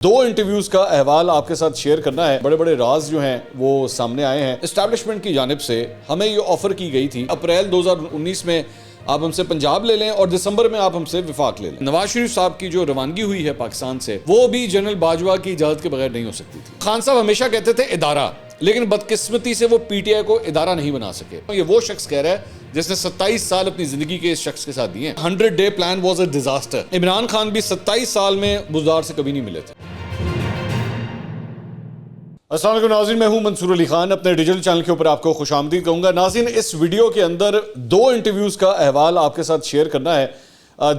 دو interviews کا احوال آپ کے ساتھ شیئر کرنا ہے۔ بڑے بڑے راز جو ہیں وہ سامنے آئے ہیں۔ اسٹیبلشمنٹ کی جانب سے ہمیں یہ آفر کی گئی تھی اپریل 2019 میں آپ ہم سے پنجاب لے لیں اور دسمبر میں آپ ہم سے وفاق لے لیں۔ نواز شریف صاحب کی جو روانگی ہوئی ہے پاکستان سے وہ بھی جنرل باجوہ کی اجازت کے بغیر نہیں ہو سکتی تھی۔ خان صاحب ہمیشہ کہتے تھے ادارہ، لیکن بدقسمتی سے وہ پی ٹی آئی کو ادارہ نہیں بنا سکے۔ یہ وہ شخص کہہ رہا ہے جس نے 27 سال اپنی زندگی کے اس شخص کے ساتھ دیے ہیں۔ 100 day plan was a disaster. Imran Khan بھی 27 سال میں بزدار سے کبھی نہیں ملے تھے۔ السلام علیکم ناظرین، میں ہوں منصور علی خان، اپنے ڈیجیٹل چینل کے اوپر آپ کو خوش آمدید کہوں گا۔ ناظرین، اس ویڈیو کے اندر دو انٹرویوز کا احوال آپ کے ساتھ شیئر کرنا ہے۔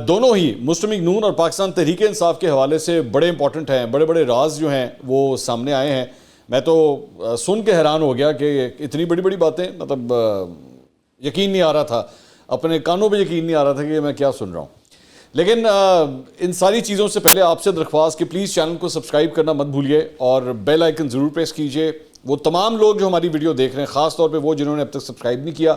دونوں ہی مسلم لیگ نون اور پاکستان تحریک انصاف کے حوالے سے بڑے امپورٹنٹ ہیں۔ بڑے بڑے راز جو ہیں وہ سامنے آئے ہیں۔ میں تو سن کے حیران ہو گیا کہ اتنی بڑی بڑی باتیں، مطلب یقین نہیں آ رہا تھا، اپنے کانوں پہ یقین نہیں آ رہا تھا کہ میں کیا سن رہا ہوں۔ لیکن ان ساری چیزوں سے پہلے آپ سے درخواست کہ پلیز چینل کو سبسکرائب کرنا مت بھولیے اور بیل آئیکن ضرور پریس کیجئے۔ وہ تمام لوگ جو ہماری ویڈیو دیکھ رہے ہیں، خاص طور پہ وہ جنہوں نے اب تک سبسکرائب نہیں کیا،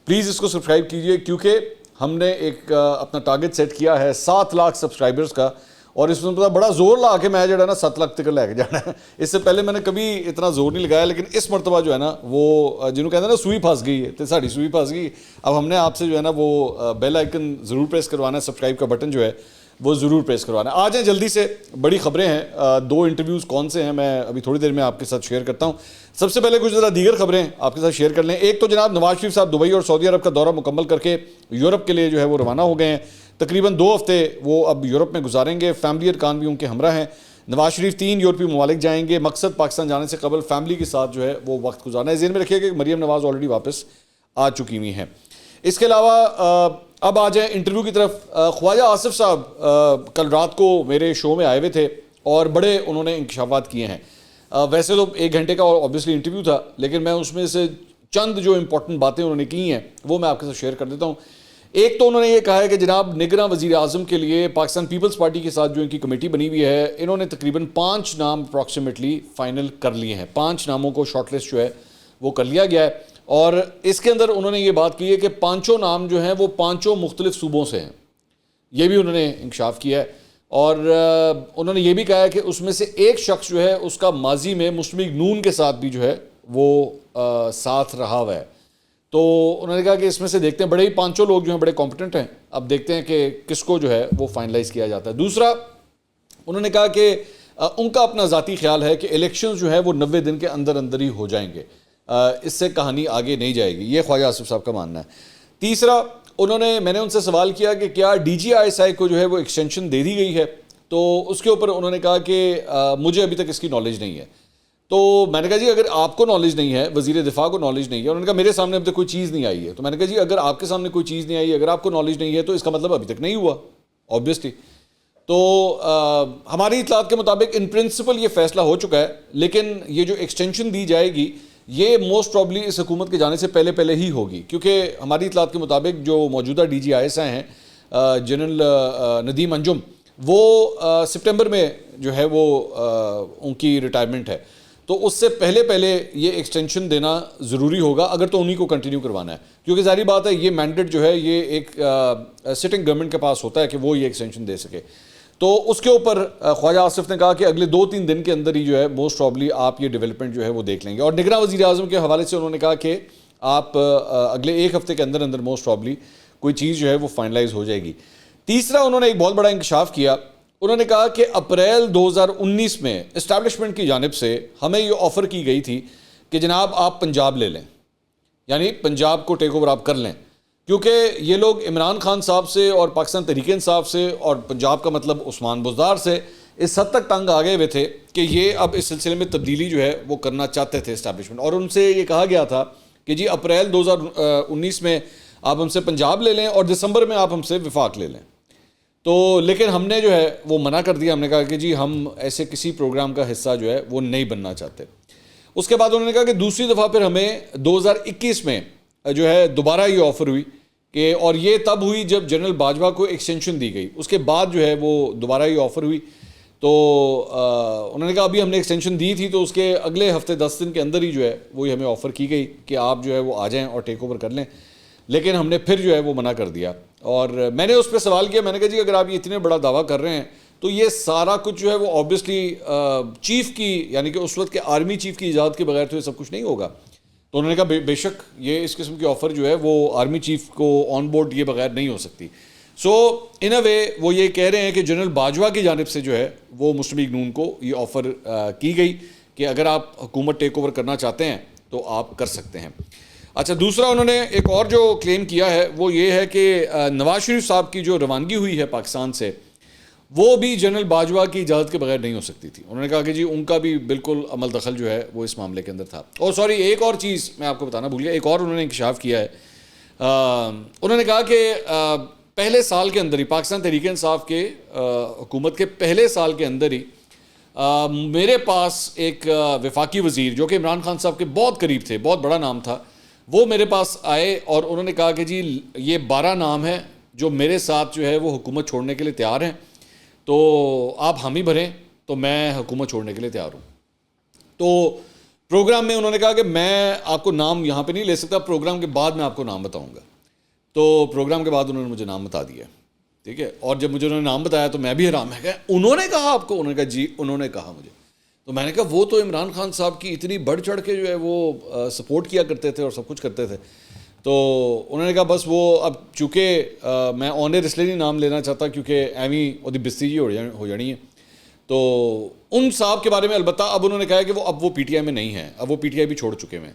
پلیز اس کو سبسکرائب کیجئے، کیونکہ ہم نے ایک اپنا ٹارگٹ سیٹ کیا ہے 7 لاکھ سبسکرائبرز کا، اور اس میں بڑا زور لا کے میں جو ہے نا 7 لاکھ تک لے کے جانا ہے۔ اس سے پہلے میں نے کبھی اتنا زور نہیں لگایا، لیکن اس مرتبہ جو ہے نا وہ جنہوں کہتے ہیں نا سوئی پھنس گئی ہے، تو ساڑی سوئی پھنس گئی۔ اب ہم نے آپ سے جو ہے نا وہ بیل آئیکن ضرور پریس کروانا ہے، سبسکرائب کا بٹن جو ہے وہ ضرور پریس کروانا ہے۔ آ جائیں جلدی سے، بڑی خبریں ہیں۔ دو انٹرویوز کون سے ہیں میں ابھی تھوڑی دیر میں آپ کے ساتھ شیئر کرتا ہوں۔ سب سے پہلے کچھ ذرا دیگر خبریں آپ کے ساتھ شیئر کر لیں۔ ایک تو جناب نواز شریف صاحب دبئی اور سعودی عرب کا دورہ مکمل کر کے یورپ کے لیے جو ہے وہ روانہ ہو گئے ہیں۔ تقریباً 2 ہفتے وہ اب یورپ میں گزاریں گے۔ فیملی ارکان بھی ان کے ہمراہ ہیں۔ نواز شریف 3 یورپی ممالک جائیں گے۔ مقصد پاکستان جانے سے قبل فیملی کے ساتھ جو ہے وہ وقت گزارنا ہے۔ ذہن میں رکھیے کہ مریم نواز آلریڈی واپس آ چکی ہوئی ہیں۔ اس کے علاوہ اب آ جائیں انٹرویو کی طرف۔ خواجہ آصف صاحب کل رات کو میرے شو میں آئے ہوئے تھے اور بڑے انہوں نے انکشافات کیے ہیں۔ ویسے تو 1 گھنٹے کا اوبیسلی انٹرویو تھا، لیکن میں اس میں سے چند جو امپورٹنٹ باتیں انہوں نے کی ہیں وہ میں آپ کے ساتھ شیئر کر دیتا ہوں۔ ایک تو انہوں نے یہ کہا ہے کہ جناب نگراں وزیر اعظم کے لیے پاکستان پیپلز پارٹی کے ساتھ جو ان کی کمیٹی بنی ہوئی ہے، انہوں نے تقریباً 5 نام اپروکسیمیٹلی فائنل کر لیے ہیں۔ 5 ناموں کو شارٹ لسٹ جو ہے وہ کر لیا گیا ہے، اور اس کے اندر انہوں نے یہ بات کی ہے کہ 5 نام جو ہیں وہ 5 مختلف صوبوں سے ہیں۔ یہ بھی انہوں نے انکشاف کیا ہے، اور انہوں نے یہ بھی کہا ہے کہ اس میں سے ایک شخص جو ہے اس کا ماضی میں مسلم لیگ نون کے ساتھ بھی جو ہے وہ ساتھ رہا ہوا ہے۔ تو انہوں نے کہا کہ اس میں سے دیکھتے ہیں، بڑے ہی 5 لوگ جو ہیں بڑے کمپیٹنٹ ہیں، اب دیکھتے ہیں کہ کس کو جو ہے وہ فائنلائز کیا جاتا ہے۔ دوسرا انہوں نے کہا کہ ان کا اپنا ذاتی خیال ہے کہ الیکشنز جو ہے وہ 90 دن کے اندر اندر ہی ہو جائیں گے، اس سے کہانی آگے نہیں جائے گی، یہ خواجہ آصف صاحب کا ماننا ہے۔ تیسرا میں نے ان سے سوال کیا کہ کیا D G I S I کو جو ہے وہ ایکسٹینشن دے دی گئی ہے، تو اس کے اوپر انہوں نے کہا کہ مجھے ابھی تک اس کی نالج نہیں ہے۔ تو میں نے کہا جی اگر آپ کو نالج نہیں ہے، وزیر دفاع کو نالج نہیں ہے، انہوں نے کہا میرے سامنے ابھی تک کوئی چیز نہیں آئی ہے۔ تو میں نے کہا جی اگر آپ کے سامنے کوئی چیز نہیں آئی، اگر آپ کو نالج نہیں ہے تو اس کا مطلب ابھی تک نہیں ہوا آبویسلی۔ تو ہماری اطلاعات کے مطابق ان پرنسپل یہ فیصلہ ہو چکا ہے، لیکن یہ جو ایکسٹینشن دی جائے گی یہ موسٹ پرابلی اس حکومت کے جانے سے پہلے ہی ہوگی، کیونکہ ہماری اطلاعات کے مطابق جو موجودہ D G I S I ہیں جنرل ندیم انجم، وہ سپٹمبر میں جو ہے وہ ان کی ریٹائرمنٹ ہے، تو اس سے پہلے یہ ایکسٹینشن دینا ضروری ہوگا اگر تو انہی کو کنٹینیو کروانا ہے، کیونکہ ظاہری بات ہے یہ مینڈیٹ جو ہے یہ ایک سٹنگ گورنمنٹ کے پاس ہوتا ہے کہ وہ یہ ایکسٹینشن دے سکے۔ تو اس کے اوپر خواجہ آصف نے کہا کہ اگلے 2-3 دن کے اندر ہی جو ہے موسٹ پرابلی آپ یہ ڈیولپمنٹ جو ہے وہ دیکھ لیں گے، اور نگراں وزیر اعظم کے حوالے سے انہوں نے کہا کہ آپ اگلے 1 ہفتے کے اندر موسٹ پرابلی کوئی چیز جو ہے وہ فائنلائز ہو جائے گی۔ تیسرا انہوں نے ایک بہت بڑا انکشاف کیا، انہوں نے کہا کہ اپریل 2019 میں اسٹیبلشمنٹ کی جانب سے ہمیں یہ آفر کی گئی تھی کہ جناب آپ پنجاب لے لیں، یعنی پنجاب کو ٹیک اوور آپ کر لیں، کیونکہ یہ لوگ عمران خان صاحب سے اور پاکستان تحریک انصاف سے اور پنجاب کا مطلب عثمان بزدار سے اس حد تک تنگ آ گئے ہوئے تھے کہ یہ اب اس سلسلے میں تبدیلی جو ہے وہ کرنا چاہتے تھے اسٹیبلشمنٹ، اور ان سے یہ کہا گیا تھا کہ جی اپریل 2019 میں آپ ہم سے پنجاب لے لیں اور دسمبر میں آپ ہم سے وفاق لے لیں۔ تو لیکن ہم نے جو ہے وہ منع کر دیا، ہم نے کہا کہ جی ہم ایسے کسی پروگرام کا حصہ جو ہے وہ نہیں بننا چاہتے۔ اس کے بعد انہوں نے کہا کہ دوسری دفعہ پھر ہمیں 2021 میں جو ہے دوبارہ یہ آفر ہوئی کہ، اور یہ تب ہوئی جب جنرل باجوہ کو ایکسٹینشن دی گئی، اس کے بعد جو ہے وہ دوبارہ یہ آفر ہوئی۔ تو انہوں نے کہا ابھی ہم نے ایکسٹینشن دی تھی تو اس کے اگلے ہفتے 10 دن کے اندر ہی جو ہے وہ ہمیں آفر کی گئی کہ آپ جو ہے وہ آ جائیں اور ٹیک اوور کر لیں، لیکن ہم نے پھر جو ہے وہ منع کر دیا۔ اور میں نے اس پہ سوال کیا، میں نے کہا جی اگر آپ یہ اتنے بڑا دعویٰ کر رہے ہیں تو یہ سارا کچھ جو ہے وہ آبویسلی چیف کی یعنی کہ اس وقت کے آرمی چیف کی اجازت کے بغیر تو یہ سب کچھ نہیں ہوگا. تو انہوں نے کہا بے شک یہ اس قسم کی آفر جو ہے وہ آرمی چیف کو آن بورڈ یہ بغیر نہیں ہو سکتی. سو ان اے وے وہ یہ کہہ رہے ہیں کہ جنرل باجوہ کی جانب سے جو ہے وہ مسلم لیگ نون کو یہ آفر کی گئی کہ اگر آپ حکومت ٹیک اوور کرنا چاہتے ہیں تو آپ کر سکتے ہیں. اچھا دوسرا انہوں نے ایک اور جو کلیم کیا ہے وہ یہ ہے کہ نواز شریف صاحب کی جو روانگی ہوئی ہے پاکستان سے وہ بھی جنرل باجوہ کی اجازت کے بغیر نہیں ہو سکتی تھی. انہوں نے کہا کہ جی ان کا بھی بالکل عمل دخل جو ہے وہ اس معاملے کے اندر تھا. اور سوری ایک اور چیز میں آپ کو بتانا بھول گیا, ایک اور انہوں نے انکشاف کیا ہے. انہوں نے کہا کہ پہلے سال کے اندر ہی پاکستان تحریک انصاف کے حکومت کے پہلے سال کے اندر ہی میرے پاس ایک وفاقی وزیر جو کہ عمران خان صاحب کے بہت قریب تھے, بہت بڑا نام تھا, وہ میرے پاس آئے اور انہوں نے کہا کہ جی یہ 12 نام ہیں جو میرے ساتھ جو ہے وہ حکومت چھوڑنے کے لیے تیار ہیں, تو آپ حامی بھریں تو میں حکومت چھوڑنے کے لیے تیار ہوں. تو پروگرام میں انہوں نے کہا کہ میں آپ کو نام یہاں پہ نہیں لے سکتا, پروگرام کے بعد میں آپ کو نام بتاؤں گا. تو پروگرام کے بعد انہوں نے مجھے نام بتا دیا, ٹھیک ہے. اور جب مجھے انہوں نے نام بتایا تو میں بھی حیران, میں کہا انہوں نے کہا آپ کو؟ انہوں نے کہا جی انہوں نے کہا مجھے. تو میں نے کہا وہ تو عمران خان صاحب کی اتنی بڑھ چڑھ کے جو ہے وہ سپورٹ کیا کرتے تھے اور سب کچھ کرتے تھے. تو انہوں نے کہا بس وہ اب چونکہ میں آنر اس لیے نہیں نام لینا چاہتا کیونکہ ایویں وہ بستی جی ہو جانی ہے. تو ان صاحب کے بارے میں البتہ اب انہوں نے کہا کہ وہ پی ٹی آئی میں نہیں ہیں, اب وہ پی ٹی آئی بھی چھوڑ چکے ہیں,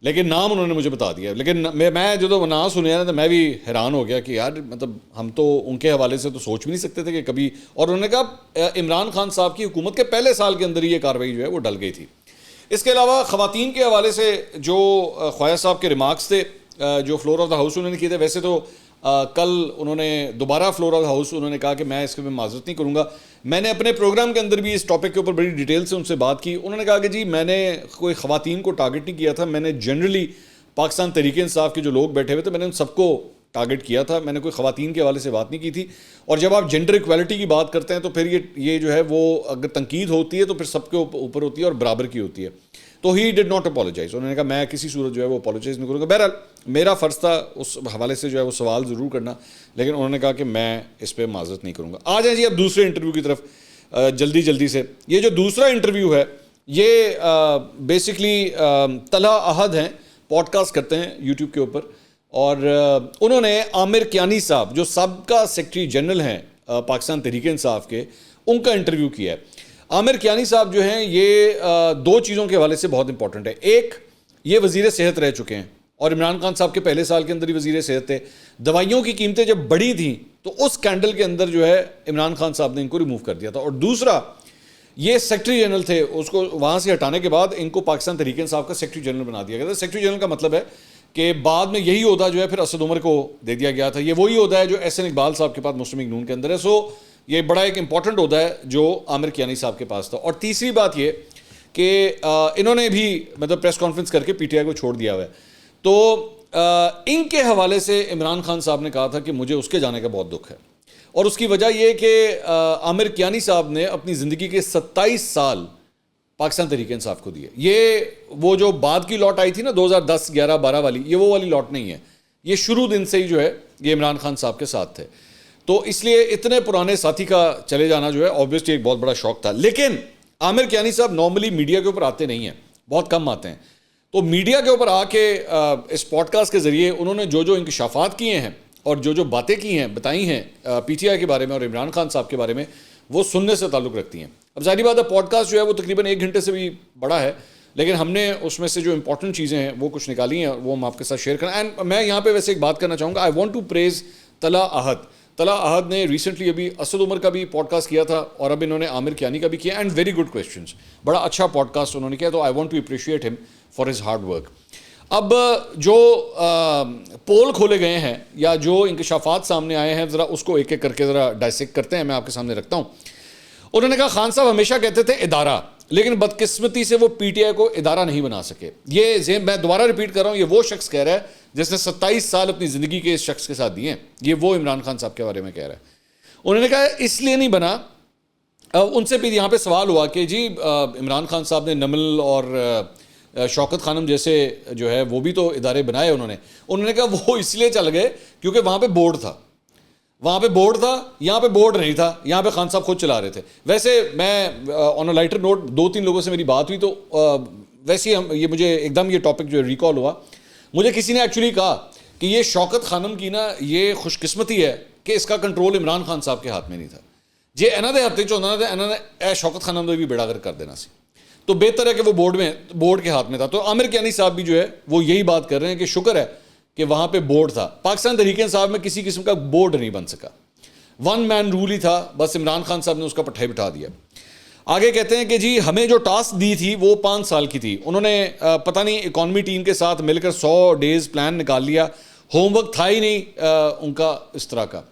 لیکن نام انہوں نے مجھے بتا دیا. لیکن میں جو نام سنیا نا تو میں بھی حیران ہو گیا کہ یار مطلب ہم تو ان کے حوالے سے تو سوچ بھی نہیں سکتے تھے کہ کبھی. اور انہوں نے کہا عمران خان صاحب کی حکومت کے پہلے سال کے اندر ہی یہ کارروائی جو ہے وہ ڈل گئی تھی. اس کے علاوہ خواتین کے حوالے سے جو خواجہ صاحب کے ریمارکس تھے جو فلور آف دا ہاؤس انہوں نے کیے تھے, ویسے تو کل انہوں نے دوبارہ فلور آف دا ہاؤس انہوں نے کہا کہ میں اس کے میں معذرت نہیں کروں گا. میں نے اپنے پروگرام کے اندر بھی اس ٹاپک کے اوپر بڑی ڈیٹیل سے ان سے بات کی. انہوں نے کہا کہ جی میں نے کوئی خواتین کو ٹارگٹ نہیں کیا تھا, میں نے جنرلی پاکستان تحریک انصاف کے جو لوگ بیٹھے ہوئے تھے میں نے ان سب کو ٹارگٹ کیا تھا, میں نے کوئی خواتین کے حوالے سے بات نہیں کی تھی. اور جب آپ جینڈر ایکویلٹی کی بات کرتے ہیں تو پھر یہ جو ہے وہ اگر تنقید ہوتی ہے تو پھر سب کے اوپر ہوتی ہے اور برابر کی ہوتی ہے. تو ہی ڈڈ ناٹ اپالوجائز. انہوں نے کہا میں کسی صورت جو ہے وہ اپالوجائز نہیں کروں گا. بہرحال میرا فرض تھا اس حوالے سے جو ہے وہ سوال ضرور کرنا, لیکن انہوں نے کہا کہ میں اس پہ معذرت نہیں کروں گا. آ جائیں جی اب دوسرے انٹرویو کی طرف جلدی سے. یہ جو دوسرا انٹرویو ہے یہ بیسکلی طلحہ احد ہیں, پوڈ کاسٹ کرتے ہیں یوٹیوب کے اوپر, اور انہوں نے عامر کیانی صاحب جو سابقہ سیکرٹری جنرل ہیں پاکستان تحریک انصاف کے, ان کا انٹرویو کیا ہے. عامر کیانی صاحب جو ہیں یہ 2 چیزوں کے حوالے سے بہت امپورٹنٹ ہے. ایک, یہ وزیر صحت رہ چکے ہیں اور عمران خان صاحب کے پہلے سال کے اندر ہی وزیر صحت تھے. دوائیوں کی قیمتیں جب بڑھی تھیں تو اس اسکینڈل کے اندر جو ہے عمران خان صاحب نے ان کو ریموو کر دیا تھا. اور دوسرا, یہ سیکرٹری جنرل تھے, اس کو وہاں سے ہٹانے کے بعد ان کو پاکستان تحریک انصاف کا سیکرٹری جنرل بنا دیا گیا تھا. سیکرٹری جنرل کا مطلب ہے کہ بعد میں یہی عہدہ جو ہے پھر اسد عمر کو دے دیا گیا تھا. یہ وہی عہدہ ہے جو احسن اقبال صاحب کے پاس مسلم لیگ نون کے اندر ہے. سو یہ بڑا ایک امپورٹنٹ عہدہ ہے جو عامر کیانی صاحب کے پاس تھا. اور تیسری بات یہ کہ انہوں نے بھی مطلب پریس کانفرنس کر کے پی ٹی آئی کو چھوڑ دیا ہوا ہے. تو ان کے حوالے سے عمران خان صاحب نے کہا تھا کہ مجھے اس کے جانے کا بہت دکھ ہے, اور اس کی وجہ یہ کہ عامر کیانی صاحب نے اپنی زندگی کے 27 سال پاکستان تحریک انصاف کو دیے. یہ وہ جو بعد کی لاٹ آئی تھی نا 2010, 11, 12 والی, یہ وہ والی لاٹ نہیں ہے. یہ شروع دن سے ہی جو ہے یہ عمران خان صاحب کے ساتھ تھے. تو اس لیے اتنے پرانے ساتھی کا چلے جانا جو ہے آبویسلی ایک بہت بڑا شوق تھا. لیکن عامر کیانی صاحب نارملی میڈیا کے اوپر آتے نہیں ہیں, بہت کم آتے ہیں. تو میڈیا کے اوپر آ کے اس پوڈ کاسٹ کے ذریعے انہوں نے جو انکشافات کیے ہیں اور جو باتیں کی ہیں, بتائی ہیں پی ٹی آئی کے بارے میں اور عمران خان صاحب کے بارے میں, وہ سننے سے تعلق رکھتی ہیں. اب ظاہری بات ہے پوڈ کاسٹ جو ہے وہ تقریباً 1 گھنٹے سے بھی بڑا ہے, لیکن ہم نے اس میں سے جو امپورٹنٹ چیزیں ہیں وہ کچھ نکالی ہیں, وہ ہم آپ کے ساتھ شیئر کریں. اینڈ میں یہاں پہ ویسے ایک بات کرنا چاہوں گا, I want to praise Talha Ahad. Talha Ahad نے ریسنٹلی ابھی اسد عمر کا بھی پوڈ کاسٹ کیا تھا اور اب انہوں نے عامر کیانی کا بھی کیا, اینڈ ویری گڈ کویسچنس, بڑا اچھا پوڈ کاسٹ انہوں نے کیا. تو آئی وانٹ ٹو اپریشیٹ ہم فار ہز ہارڈ ورک. اب جو پول کھولے گئے ہیں یا جو انکشافات سامنے آئے ہیں, ذرا اس کو ایک ایک کر کے ذرا ڈائسیکٹ کرتے ہیں, میں آپ کے سامنے رکھتا ہوں. انہوں نے کہا خان صاحب ہمیشہ کہتے تھے ادارہ, لیکن بدقسمتی سے وہ پی ٹی آئی کو ادارہ نہیں بنا سکے. یہ میں دوبارہ ریپیٹ کر رہا ہوں, یہ وہ شخص کہہ رہا ہے جس نے 27 سال اپنی زندگی کے اس شخص کے ساتھ دیے ہیں. یہ وہ عمران خان صاحب کے بارے میں کہہ رہا ہے. انہوں نے کہا اس لیے نہیں بنا. ان سے بھی یہاں پہ سوال ہوا کہ جی عمران خان صاحب نے نمل اور شوکت خانم جیسے جو ہے وہ بھی تو ادارے بنائے انہوں نے کہا وہ اس لیے چل گئے کیونکہ وہاں پہ بورڈ تھا. وہاں پہ بورڈ تھا, یہاں پہ بورڈ نہیں تھا, یہاں پہ خان صاحب خود چلا رہے تھے. ویسے میں آن اے لائٹر نوٹ 2-3 لوگوں سے میری بات ہوئی تو ویسے یہ مجھے ایک دم یہ ٹاپک جو ریکال ہوا, مجھے کسی نے ایکچولی کہا کہ یہ شوکت خانم کی نا یہ خوش قسمتی ہے کہ اس کا کنٹرول عمران خان صاحب کے ہاتھ میں نہیں تھا. جی انہوں نے ہاتھ چاہتا تھا, انہوں نے شوکت خانم کو بھی بیڑا گر کر دینا سی, تو بہتر ہے کہ وہ بورڈ کے ہاتھ میں تھا. تو عامر کیانی صاحب بھی جو ہے وہ یہی بات کر رہے ہیں کہ شکر ہے کہ وہاں پہ بورڈ تھا. پاکستان تحریک انصاف میں کسی قسم کا بورڈ نہیں بن سکا, 1 مین رول ہی تھا, بس عمران خان صاحب نے اس کا پٹھے بٹھا دیا. آگے کہتے ہیں کہ جی ہمیں جو ٹاسک دی تھی وہ 5 سال کی تھی. انہوں نے پتہ نہیں اکانومی ٹیم کے ساتھ مل کر 100 ڈیز پلان نکال لیا, ہوم ورک تھا ہی نہیں ان کا اس طرح کا.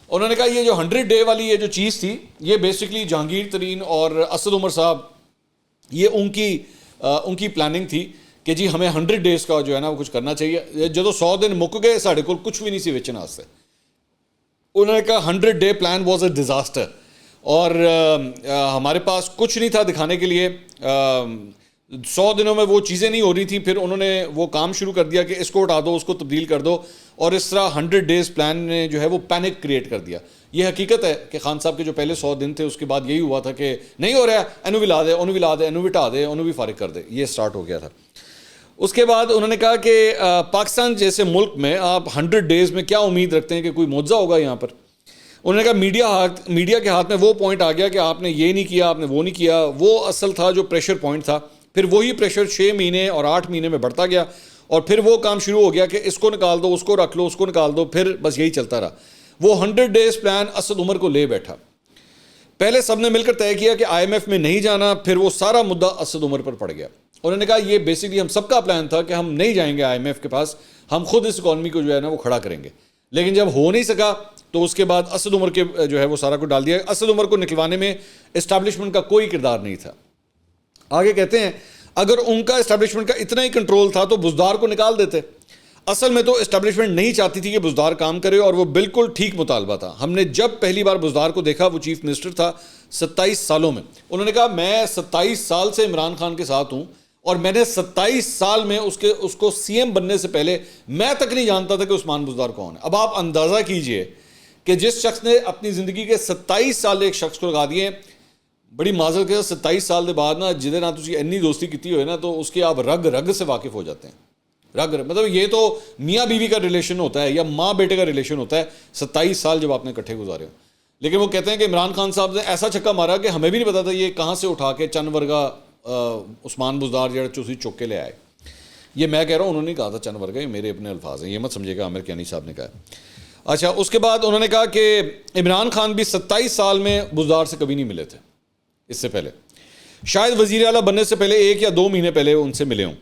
انہوں نے کہا یہ جو 100 ڈے والی یہ جو چیز تھی یہ بیسکلی جہانگیر ترین اور اسد عمر صاحب یہ ان کی پلاننگ تھی کہ جی ہمیں 100 ڈیز کا جو ہے نا وہ کچھ کرنا چاہیے. جدو 100 دن مک گئے ساڑھے کو کچھ بھی نہیں سی وچن واسطے. انہوں نے کہا 100 day plan was a disaster, اور ہمارے پاس کچھ نہیں تھا دکھانے کے لیے. 100 دنوں میں وہ چیزیں نہیں ہو رہی تھیں, پھر انہوں نے وہ کام شروع کر دیا کہ اس کو ہٹا دو, اس کو تبدیل کر دو, اور اس طرح 100 ڈیز پلان نے جو ہے وہ پینک کریٹ کر دیا. یہ حقیقت ہے کہ خان صاحب کے جو پہلے 100 دن تھے اس کے بعد یہی ہوا تھا کہ نہیں ہو رہا ہے, انہوں بھی لا دے, انہوں بھی لا دے, انہوں بھی ہٹا دے, انہوں بھی فارغ کر دے, یہ سٹارٹ ہو گیا تھا. اس کے بعد انہوں نے کہا کہ پاکستان جیسے ملک میں آپ 100 ڈیز میں کیا امید رکھتے ہیں کہ کوئی معجزہ ہوگا یہاں پر. انہوں نے کہا میڈیا کے ہاتھ میں وہ پوائنٹ آ گیا کہ آپ نے یہ نہیں کیا, آپ نے وہ نہیں کیا. وہ اصل تھا جو پریشر پوائنٹ تھا. پھر وہی پریشر 6 مہینے اور 8 مہینے میں بڑھتا گیا, اور پھر وہ کام شروع ہو گیا کہ اس کو نکال دو, اس کو رکھ لو, اس کو نکال دو, پھر بس یہی چلتا رہا. وہ 100 ڈیز پلان اسد عمر کو لے بیٹھا. پہلے سب نے مل کر طے کیا کہ IMF میں نہیں جانا, پھر وہ سارا مدعا اسد عمر پر پڑ گیا. انہوں نے کہا یہ بیسکلی ہم سب کا پلان تھا کہ ہم نہیں جائیں گے IMF کے پاس, ہم خود اس اکانومی کو جو ہے نا وہ کھڑا کریں گے. لیکن جب ہو نہیں سکا تو اس کے بعد اسد عمر کے جو ہے وہ سارا کو ڈال دیا. اسد عمر کو نکلوانے میں اسٹیبلشمنٹ کا کوئی کردار نہیں تھا. آگے کہتے ہیں اگر ان کا اسٹیبلشمنٹ کا اتنا ہی کنٹرول تھا تو بزدار کو نکال دیتے. اصل میں تو اسٹیبلشمنٹ نہیں چاہتی تھی کہ بزدار کام کرے, اور وہ بالکل ٹھیک مطالبہ تھا. ہم نے جب پہلی بار بزدار کو دیکھا وہ چیف منسٹر تھا 27 سالوں میں. انہوں نے کہا میں 27 سال سے عمران خان کے ساتھ ہوں, اور میں نے 27 سال میں اس کو CM بننے سے پہلے میں تک نہیں جانتا تھا کہ عثمان بزدار کون ہے. اب آپ اندازہ کیجئے کہ جس شخص نے اپنی زندگی کے 27 سال ایک شخص کو لگا دیے, بڑی معذرت کے ساتھ 27 سال کے بعد نا جہدے نال تسی انی دوستی کیتی ہوئے نا تو اس کے آپ رگ سے واقف ہو جاتے ہیں. مطلب یہ تو میاں بیوی کا ریلیشن ہوتا ہے یا ماں بیٹے کا ریلیشن ہوتا ہے, 27 سال جب آپ نے اکٹھے گزارے ہو. لیکن وہ کہتے ہیں کہ عمران خان صاحب نے ایسا چھکا مارا کہ ہمیں بھی نہیں پتا تھا یہ کہاں سے اٹھا کے چند ورگا عثمان بزدار جڑا چوسی چوک کے لے آئے. یہ میں کہہ رہا ہوں, انہوں نے کہا تھا چند ورگا, یہ میرے اپنے الفاظ ہیں, یہ مت سمجھے گا عامر کیانی صاحب نے کہا. اچھا اس کے بعد انہوں نے کہا کہ عمران خان بھی 27 سال میں بزدار سے کبھی نہیں ملے تھے. اس سے پہلے شاید وزیر اعلیٰ بننے سے پہلے 1 یا 2 مہینے پہلے ان سے ملے ہوں.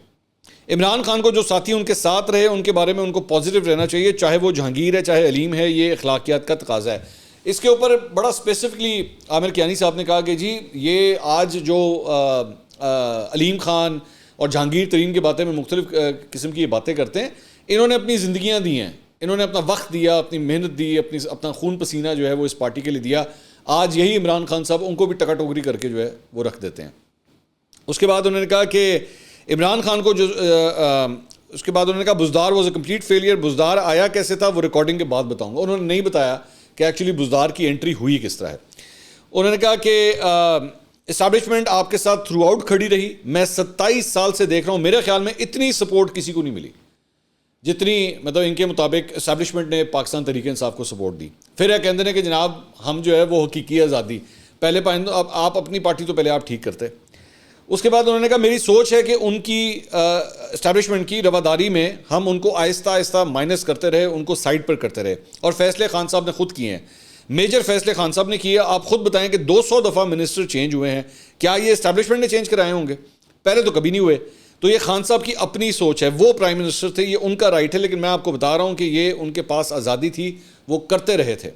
عمران خان کو جو ساتھی ان کے ساتھ رہے ان کے بارے میں ان کو پازیٹیو رہنا چاہیے, چاہے وہ جہانگیر ہے چاہے علیم ہے, یہ اخلاقیات کا تقاضا ہے. اس کے اوپر بڑا اسپیسیفکلی عامر کیانی صاحب نے کہا کہ جی یہ آج جو علیم خان اور جہانگیر ترین کی باتیں میں مختلف قسم کی یہ باتیں کرتے ہیں, انہوں نے اپنی زندگیاں دی ہیں, انہوں نے اپنا وقت دیا, اپنی محنت دی, اپنا خون پسینہ جو ہے وہ اس پارٹی کے لیے دیا. آج یہی عمران خان صاحب ان کو بھی ٹکا ٹوکری کر کے جو ہے وہ رکھ دیتے ہیں. اس کے بعد انہوں نے کہا کہ عمران خان کو اس کے بعد انہوں نے کہا Buzdar was a complete failure. Buzdar آیا کیسے تھا وہ ریکارڈنگ کے بعد بتاؤں گا. انہوں نے نہیں بتایا کہ ایکچولی بزدار کی انٹری ہوئی کس طرح ہے. انہوں نے کہا کہ اسٹیبلشمنٹ آپ کے ساتھ تھرو آؤٹ کھڑی رہی. میں 27 سال سے دیکھ رہا ہوں, میرے خیال میں اتنی سپورٹ کسی کو نہیں ملی جتنی مطلب ان کے مطابق اسٹیبلشمنٹ نے پاکستان تحریک انصاف کو سپورٹ دی. پھر یہ کہتے ہیں کہ جناب ہم جو ہے وہ حقیقی آزادی پہلے آپ اپنی پارٹی تو پہلے آپ ٹھیک کرتے. اس کے بعد انہوں نے کہا میری سوچ ہے کہ ان کی اسٹیبلشمنٹ کی رواداری میں ہم ان کو آہستہ آہستہ مائنس کرتے رہے, ان کو سائڈ پر کرتے رہے, اور فیصلے خان صاحب نے خود کیے ہیں. میجر فیصلے خان صاحب نے کیے. آپ خود بتائیں کہ 200 دفعہ منسٹر چینج ہوئے ہیں, کیا یہ اسٹیبلشمنٹ نے چینج کرائے ہوں گے؟ پہلے تو کبھی نہیں ہوئے. تو یہ خان صاحب کی اپنی سوچ ہے, وہ پرائم منسٹر تھے, یہ ان کا رائٹ ہے, لیکن میں آپ کو بتا رہا ہوں کہ یہ ان کے پاس آزادی تھی, وہ کرتے رہے تھے.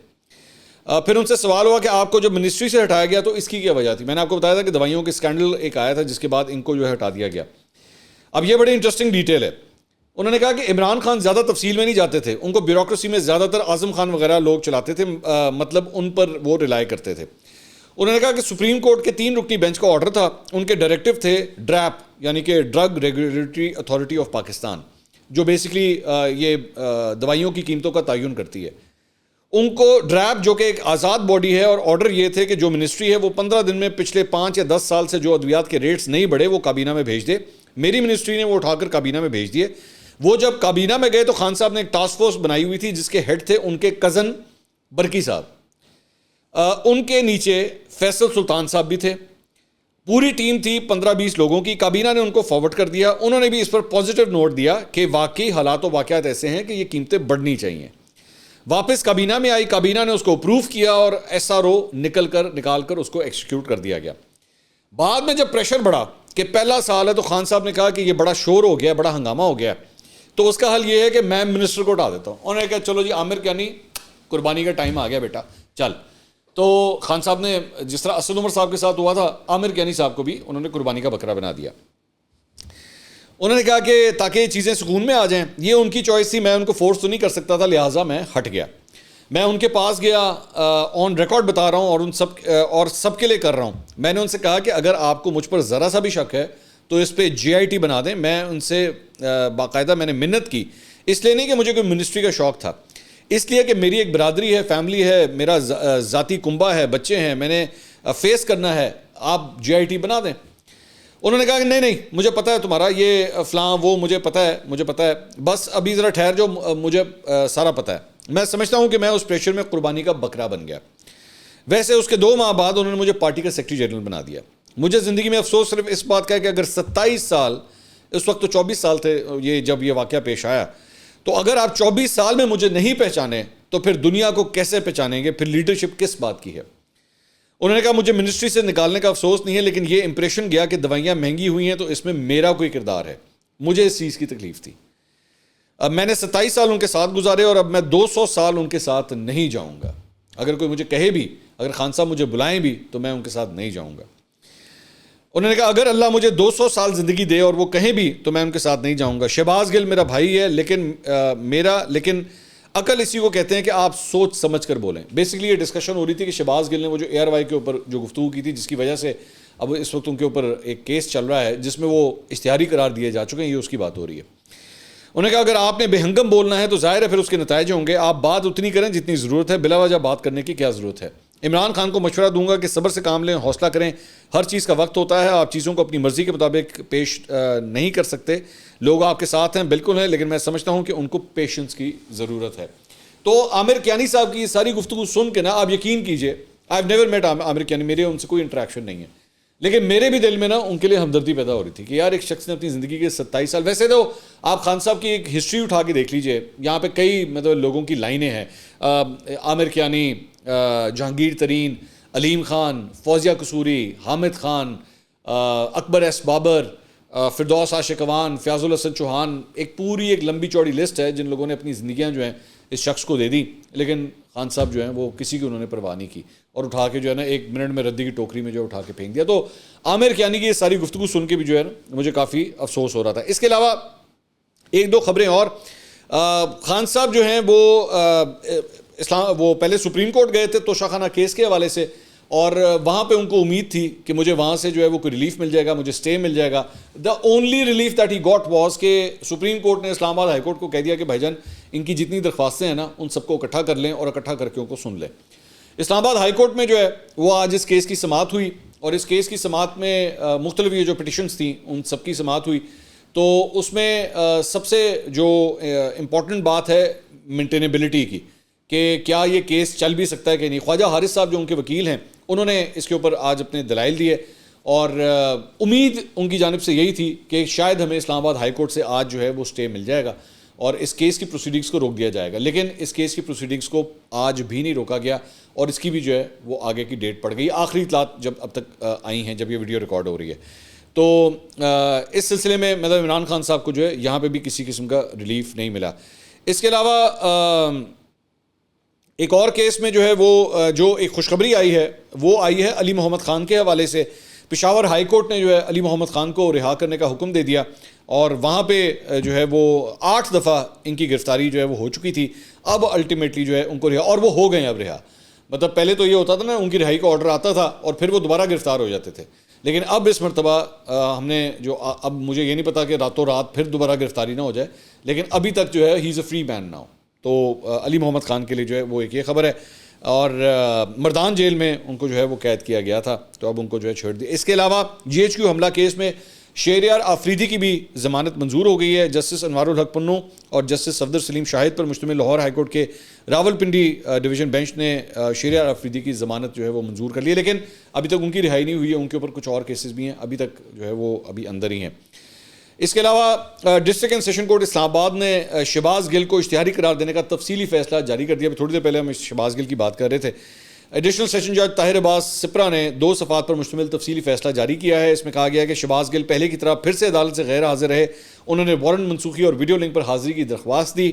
پھر ان سے سوال ہوا کہ آپ کو جب منسٹری سے ہٹایا گیا تو اس کی کیا وجہ تھی؟ میں نے آپ کو بتایا تھا کہ دوائیوں کے اسکینڈل ایک آیا تھا جس کے بعد ان کو جو ہے ہٹا دیا گیا. اب یہ بڑی انٹرسٹنگ ڈیٹیل ہے. انہوں نے کہا کہ عمران خان زیادہ تفصیل میں نہیں جاتے تھے, ان کو بیوروکریسی میں زیادہ تر اعظم خان وغیرہ لوگ چلاتے تھے, مطلب ان پر وہ ریلائی کرتے تھے. انہوں نے کہا کہ سپریم کورٹ کے 3 رکنی بینچ کا آرڈر تھا, ان کے ڈائریکٹو تھے ڈریپ یعنی کہ drug regulatory authority of Pakistan, جو بیسکلی یہ دوائیوں کی قیمتوں کا تعین کرتی ہے. ان کو ڈریب جو کہ ایک آزاد باڈی ہے، اور آرڈر یہ تھے کہ جو منسٹری ہے وہ 15 دن میں پچھلے 5 یا 10 سال سے جو ادویات کے ریٹس نہیں بڑھے وہ کابینہ میں بھیج دے. میری منسٹری نے وہ اٹھا کر کابینہ میں بھیج دیے. وہ جب کابینہ میں گئے تو خان صاحب نے ایک ٹاسک فورس بنائی ہوئی تھی جس کے ہیڈ تھے ان کے کزن برکی صاحب. ان کے نیچے فیصل سلطان صاحب بھی تھے. پوری ٹیم تھی 15-20 لوگوں کی. کابینہ نے ان کو فارورڈ کر دیا. انہوں نے بھی اس پر پازیٹیو نوٹ دیا کہ واقعی حالات و واقعات ایسے ہیں کہ یہ قیمتیں بڑھنی چاہیے. واپس کابینہ میں آئی، کابینہ نے اس کو اپروو کیا اور SRO نکال کر اس کو ایکسیکیوٹ کر دیا گیا. بعد میں جب پریشر بڑھا کہ پہلا سال ہے تو خان صاحب نے کہا کہ یہ بڑا شور ہو گیا، بڑا ہنگامہ ہو گیا، تو اس کا حل یہ ہے کہ میں منسٹر کو اٹھا دیتا ہوں. انہوں نے کہا چلو جی عامر کیانی قربانی کا ٹائم آ گیا بیٹا چل. تو خان صاحب نے جس طرح اسد عمر صاحب کے ساتھ ہوا تھا، عامر کیانی صاحب کو بھی انہوں نے قربانی کا بکرا بنا دیا. انہوں نے کہا کہ تاکہ یہ چیزیں سکون میں آ جائیں، یہ ان کی چوائس تھی، میں ان کو فورس تو نہیں کر سکتا تھا، لہٰذا میں ہٹ گیا. میں ان کے پاس گیا، آن ریکارڈ بتا رہا ہوں اور سب کے لیے کر رہا ہوں. میں نے ان سے کہا کہ اگر آپ کو مجھ پر ذرا سا بھی شک ہے تو اس پہ GIT بنا دیں. میں ان سے باقاعدہ میں نے منت کی، اس لیے نہیں کہ مجھے کوئی منسٹری کا شوق تھا، اس لیے کہ میری ایک برادری ہے، فیملی ہے، میرا ذاتی کنبہ ہے، بچے ہیں، میں نے فیس کرنا ہے، آپ GIT بنا دیں. انہوں نے کہا کہ نہیں مجھے پتہ ہے تمہارا یہ فلاں وہ مجھے پتہ ہے، بس ابھی ذرا ٹھہر جو، مجھے سارا پتہ ہے. میں سمجھتا ہوں کہ میں اس پریشر میں قربانی کا بکرا بن گیا. ویسے اس کے 2 ماہ بعد انہوں نے مجھے پارٹی کا سیکرٹری جنرل بنا دیا. مجھے زندگی میں افسوس صرف اس بات کا ہے کہ اگر 27 سال، اس وقت تو 24 سال تھے یہ جب یہ واقعہ پیش آیا، تو اگر آپ 24 سال میں مجھے نہیں پہچانے تو پھر دنیا کو کیسے پہچانیں گے؟ پھر لیڈرشپ کس بات کی ہے؟ انہوں نے کہا مجھے منسٹری سے نکالنے کا افسوس نہیں ہے، لیکن یہ امپریشن گیا کہ دوائیاں مہنگی ہوئی ہیں تو اس میں میرا کوئی کردار ہے. مجھے اس چیز کی تکلیف تھی. اب میں نے 27 سال ان کے ساتھ گزارے اور اب میں 200 سال ان کے ساتھ نہیں جاؤں گا. اگر کوئی مجھے کہے بھی، اگر خان صاحب مجھے بلائیں بھی تو میں ان کے ساتھ نہیں جاؤں گا. انہوں نے کہا اگر اللہ مجھے 200 سال زندگی دے اور وہ کہیں بھی تو میں ان کے ساتھ نہیں جاؤں گا. شہباز گل میرا بھائی ہے، لیکن عقل اسی کو کہتے ہیں کہ آپ سوچ سمجھ کر بولیں. بیسیکلی یہ ڈسکشن ہو رہی تھی کہ شہباز گل نے وہ جو ARY کے اوپر جو گفتگو کی تھی، جس کی وجہ سے اب اس وقت ان کے اوپر ایک کیس چل رہا ہے جس میں وہ اشتہاری قرار دیے جا چکے ہیں، یہ اس کی بات ہو رہی ہے. انہوں نے کہا اگر آپ نے بے ہنگم بولنا ہے تو ظاہر ہے پھر اس کے نتائج ہوں گے. آپ بات اتنی کریں جتنی ضرورت ہے، بلا وجہ بات کرنے کی کیا ضرورت ہے. عمران خان کو مشورہ دوں گا کہ صبر سے کام لیں، حوصلہ کریں. ہر چیز کا وقت ہوتا ہے، آپ چیزوں کو اپنی مرضی کے مطابق پیش نہیں کر سکتے. لوگ آپ کے ساتھ ہیں، بالکل ہیں، لیکن میں سمجھتا ہوں کہ ان کو پیشنس کی ضرورت ہے. تو عامر کیانی صاحب کی یہ ساری گفتگو سن کے نا آپ یقین کیجئے، آئی ہیو نیور میٹ عامر کیانی، میرے ان سے کوئی انٹریکشن نہیں ہے، لیکن میرے بھی دل میں نا ان کے لیے ہمدردی پیدا ہو رہی تھی کہ یار ایک شخص نے اپنی زندگی کے 27 سال، ویسے تو آپ خان صاحب کی ایک ہسٹری اٹھا کے دیکھ لیجئے، یہاں پہ کئی مطلب لوگوں کی لائنیں ہیں. عامر کیانی، جہانگیر ترین، علیم خان، فوزیہ قصوری، حامد خان، اکبر ایس بابر، فردوس عاشقوان، فیاض الحسن چوہان، ایک پوری ایک لمبی چوڑی لسٹ ہے جن لوگوں نے اپنی زندگیاں جو ہیں اس شخص کو دے دی. لیکن خان صاحب جو ہیں وہ کسی کی انہوں نے پرواہ نہیں کی اور اٹھا کے جو ہے نا 1 منٹ میں ردی کی ٹوکری میں جو اٹھا کے پھینک دیا. تو عامر کیانی کی یہ ساری گفتگو سن کے بھی جو ہے نا مجھے کافی افسوس ہو رہا تھا. اس کے علاوہ 1-2 خبریں اور. خان صاحب جو ہیں وہ پہلے سپریم کورٹ گئے تھے توشہ خانہ کیس کے حوالے سے، اور وہاں پہ ان کو امید تھی کہ مجھے وہاں سے جو ہے وہ کوئی ریلیف مل جائے گا، مجھے سٹے مل جائے گا. The only relief that he got was کہ سپریم کورٹ نے اسلام آباد ہائی کورٹ کو کہہ دیا کہ بھائی جان ان کی جتنی درخواستیں ہیں نا ان سب کو اکٹھا کر لیں اور اکٹھا کر کے ان کو سن لیں. اسلام آباد ہائی کورٹ میں جو ہے وہ آج اس کیس کی سماعت ہوئی، اور اس کیس کی سماعت میں مختلف یہ جو پٹیشنز تھیں ان سب کی سماعت ہوئی. تو اس میں سب سے جو امپورٹنٹ بات ہے مینٹینیبلٹی کی، کہ کیا یہ کیس چل بھی سکتا ہے کہ نہیں. خواجہ حارث صاحب جو ان کے وکیل ہیں انہوں نے اس کے اوپر آج اپنے دلائل دیے، اور امید ان کی جانب سے یہی تھی کہ شاید ہمیں اسلام آباد ہائی کورٹ سے آج جو ہے وہ سٹے مل جائے گا اور اس کیس کی پروسیڈنگز کو روک دیا جائے گا. لیکن اس کیس کی پروسیڈنگز کو آج بھی نہیں روکا گیا اور اس کی بھی جو ہے وہ آگے کی ڈیٹ پڑ گئی. آخری اطلاعات جب اب تک آئی ہیں جب یہ ویڈیو ریکارڈ ہو رہی ہے. تو اس سلسلے میں مطلب عمران خان صاحب کو جو ہے یہاں پہ بھی کسی قسم کا ریلیف نہیں ملا. اس کے علاوہ ایک اور کیس میں جو ہے وہ جو ایک خوشخبری آئی ہے وہ آئی ہے علی محمد خان کے حوالے سے. پشاور ہائی کورٹ نے جو ہے علی محمد خان کو رہا کرنے کا حکم دے دیا، اور وہاں پہ جو ہے وہ 8 دفعہ ان کی گرفتاری جو ہے وہ ہو چکی تھی. اب الٹیمیٹلی جو ہے ان کو رہا، اور وہ ہو گئے اب رہا. مطلب پہلے تو یہ ہوتا تھا نا ان کی رہائی کا آرڈر آتا تھا اور پھر وہ دوبارہ گرفتار ہو جاتے تھے، لیکن اب اس مرتبہ ہم نے جو اب مجھے یہ نہیں پتا کہ راتوں رات پھر دوبارہ گرفتاری نہ ہو جائے، لیکن ابھی تک جو ہے ہی از اے فری مین ناؤ. تو علی محمد خان کے لیے جو ہے وہ ایک یہ خبر ہے. اور مردان جیل میں ان کو جو ہے وہ قید کیا گیا تھا, تو اب ان کو جو ہے چھوڑ دیا. اس کے علاوہ GHQ حملہ کیس میں شہریار آفریدی کی بھی ضمانت منظور ہو گئی ہے. جسٹس انوار الحق پنو اور جسٹس صفدر سلیم شاہد پر مشتمل لاہور ہائی کورٹ کے راولپنڈی ڈویژن بینچ نے شہریار آفریدی کی ضمانت جو ہے وہ منظور کر لی ہے, لیکن ابھی تک ان کی رہائی نہیں ہوئی ہے. ان کے اوپر کچھ اور کیسز بھی ہیں, ابھی تک جو ہے وہ ابھی اندر ہی ہیں. اس کے علاوہ ڈسٹرکٹ اینڈ سیشن کورٹ اسلام آباد نے شہباز گل کو اشتہاری قرار دینے کا تفصیلی فیصلہ جاری کر دیا. تھوڑی دیر پہلے ہم شہباز گل کی بات کر رہے تھے. ایڈیشنل سیشن جج طاہر عباس سپرا نے 2 صفحات پر مشتمل تفصیلی فیصلہ جاری کیا ہے. اس میں کہا گیا ہے کہ شہباز گل پہلے کی طرح پھر سے عدالت سے غیر حاضر رہے. انہوں نے وارنٹ منسوخی اور ویڈیو لنک پر حاضری کی درخواست دی.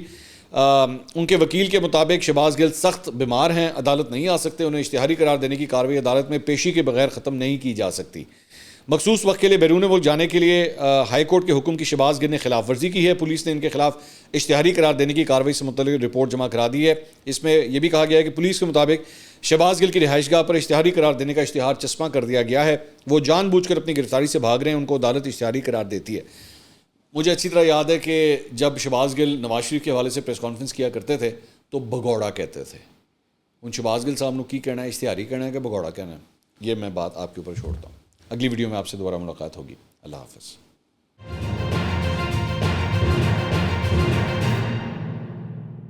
ان کے وکیل کے مطابق شہباز گل سخت بیمار ہیں, عدالت نہیں آ سکتے. انہیں اشتہاری قرار دینے کی کارروائی عدالت میں پیشی کے بغیر ختم نہیں کی جا سکتی. مخصوص وقت کے لیے بیرون ملک جانے کے لیے ہائی کورٹ کے حکم کی شہباز گل نے خلاف ورزی کی ہے. پولیس نے ان کے خلاف اشتہاری قرار دینے کی کارروائی سے متعلق رپورٹ جمع کرا دی ہے. اس میں یہ بھی کہا گیا ہے کہ پولیس کے مطابق شہباز گل کی رہائش گاہ پر اشتہاری قرار دینے کا اشتہار چسپاں کر دیا گیا ہے. وہ جان بوجھ کر اپنی گرفتاری سے بھاگ رہے ہیں, ان کو عدالت اشتہاری قرار دیتی ہے. مجھے اچھی طرح یاد ہے کہ جب شہباز گل نواز شریف کے حوالے سے پریس کانفرنس کیا کرتے تھے تو بھگوڑا کہتے تھے. ان شہباز گل صاحب نے کی کہنا ہے, اشتہاری کہنا ہے کہ بھگوڑا کہنا ہے, یہ میں بات آپ کے اوپر چھوڑتا ہوں. اگلی ویڈیو میں آپ سے دوبارہ ملاقات ہوگی. اللہ حافظ.